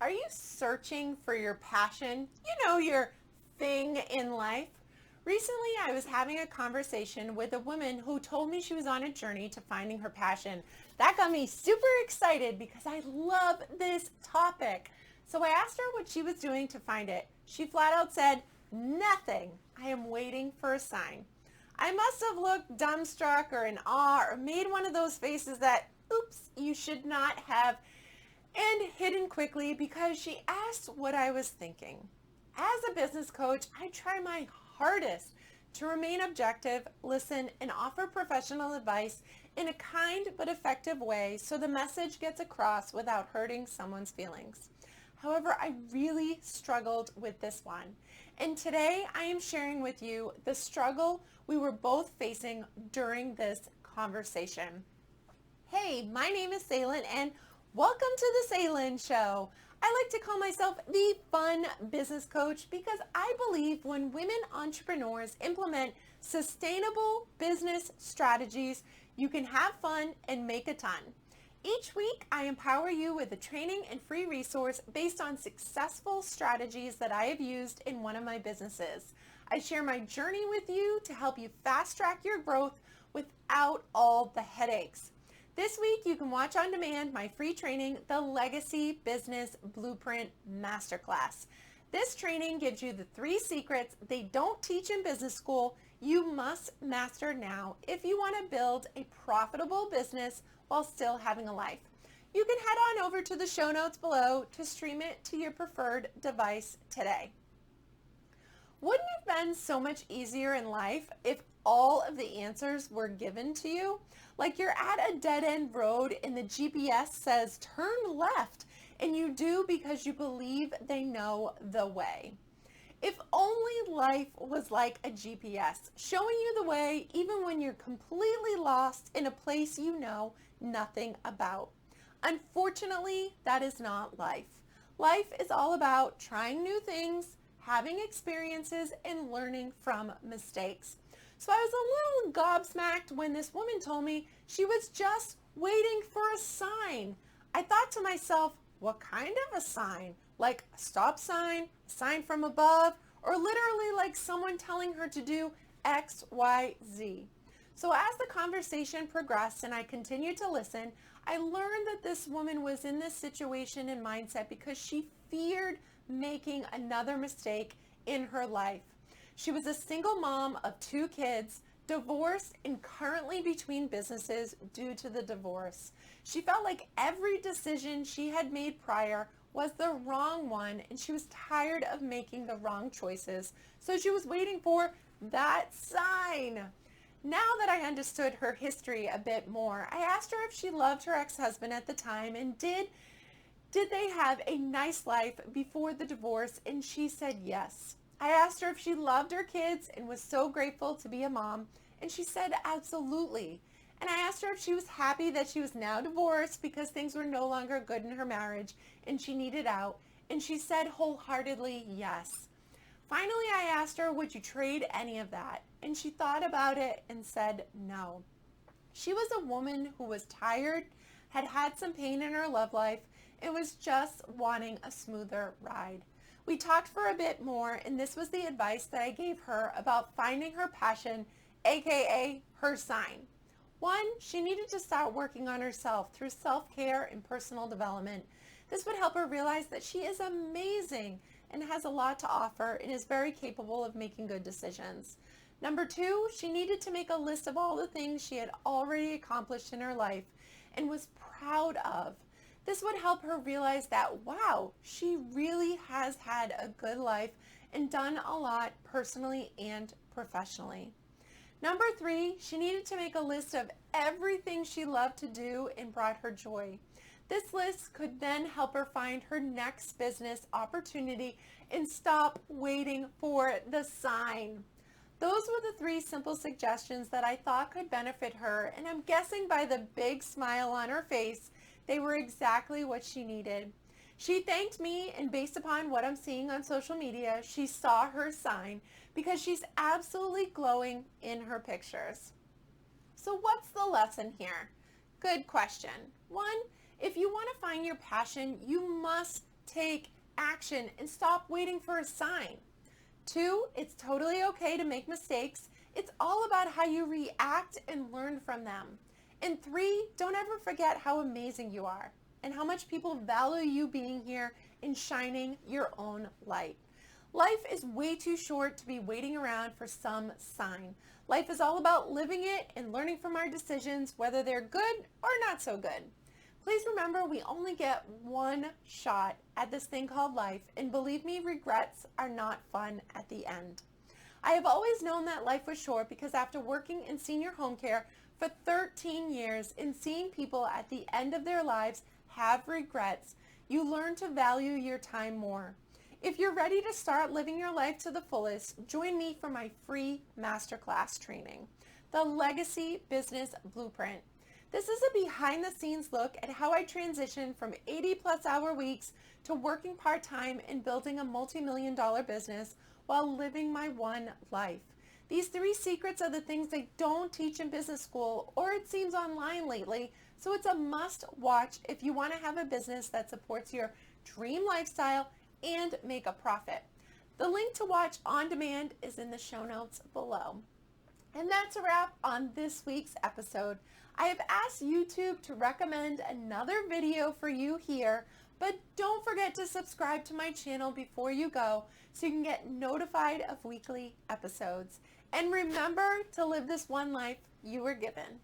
Are you searching for your passion? Your thing in life? Recently, I was having a conversation with a woman who told me she was on a journey to finding her passion. That got me super excited because I love this topic. So I asked her what she was doing to find it. She flat out said, "Nothing. I am waiting for a sign." I must have looked dumbstruck or in awe or made one of those faces that, oops, you should not have, and hidden quickly because she asked what I was thinking. As a business coach, I try my hardest to remain objective, listen, and offer professional advice in a kind but effective way so the message gets across without hurting someone's feelings. However, I really struggled with this one. And today I am sharing with you the struggle we were both facing during this conversation. Hey, my name is Sailynn and welcome to the Sailynn Show. I like to call myself the fun business coach because I believe when women entrepreneurs implement sustainable business strategies, you can have fun and make a ton. Each week, I empower you with a training and free resource based on successful strategies that I have used in one of my businesses. I share my journey with you to help you fast track your growth without all the headaches. This week, you can watch on demand my free training, the Legacy Business Blueprint Masterclass. This training gives you the 3 secrets they don't teach in business school you must master now if you want to build a profitable business while still having a life. You can head on over to the show notes below to stream it to your preferred device today. Wouldn't it have been so much easier in life if all of the answers were given to you? Like you're at a dead-end road and the GPS says turn left, and you do because you believe they know the way. If only life was like a GPS, showing you the way even when you're completely lost in a place you know nothing about. Unfortunately, that is not life. Life is all about trying new things, having experiences, and learning from mistakes. So I was a little gobsmacked when this woman told me she was just waiting for a sign. I thought to myself, what kind of a sign? Like a stop sign, a sign from above, or literally like someone telling her to do X, Y, Z. So as the conversation progressed and I continued to listen, I learned that this woman was in this situation and mindset because she feared making another mistake in her life. She was a single mom of 2 kids, divorced and currently between businesses due to the divorce. She felt like every decision she had made prior was the wrong one and she was tired of making the wrong choices. So she was waiting for that sign. Now that I understood her history a bit more, I asked her if she loved her ex-husband at the time and did they have a nice life before the divorce, and she said yes. I asked her if she loved her kids and was so grateful to be a mom, and she said absolutely. And I asked her if she was happy that she was now divorced because things were no longer good in her marriage and she needed out, and she said wholeheartedly yes. Finally, I asked her, would you trade any of that? And she thought about it and said no. She was a woman who was tired, had had some pain in her love life, and was just wanting a smoother ride. We talked for a bit more, and this was the advice that I gave her about finding her passion, aka her sign. 1, she needed to start working on herself through self-care and personal development. This would help her realize that she is amazing and has a lot to offer and is very capable of making good decisions. Number 2, she needed to make a list of all the things she had already accomplished in her life and was proud of. This would help her realize that, wow, she really has had a good life and done a lot personally and professionally. Number 3, she needed to make a list of everything she loved to do and brought her joy. This list could then help her find her next business opportunity and stop waiting for the sign. Those were the 3 simple suggestions that I thought could benefit her, and I'm guessing by the big smile on her face, they were exactly what she needed. She thanked me, and based upon what I'm seeing on social media, she saw her sign because she's absolutely glowing in her pictures. So what's the lesson here? Good question. 1, if you want to find your passion, you must take action and stop waiting for a sign. 2, it's totally okay to make mistakes. It's all about how you react and learn from them. And 3, don't ever forget how amazing you are and how much people value you being here and shining your own light. Life is way too short to be waiting around for some sign. Life is all about living it and learning from our decisions, whether they're good or not so good. Please remember, we only get one shot at this thing called life, and believe me, regrets are not fun at the end. I have always known that life was short because after working in senior home care for 13 years and seeing people at the end of their lives have regrets, you learn to value your time more. If you're ready to start living your life to the fullest, join me for my free masterclass training, The Legacy Business Blueprint. This is a behind-the-scenes look at how I transitioned from 80-plus hour weeks to working part-time and building a multi-million-dollar business while living my one life. These 3 secrets are the things they don't teach in business school, or it seems online lately, so it's a must-watch if you want to have a business that supports your dream lifestyle and make a profit. The link to watch on demand is in the show notes below. And that's a wrap on this week's episode. I have asked YouTube to recommend another video for you here, but don't forget to subscribe to my channel before you go so you can get notified of weekly episodes. And remember to live this one life you were given.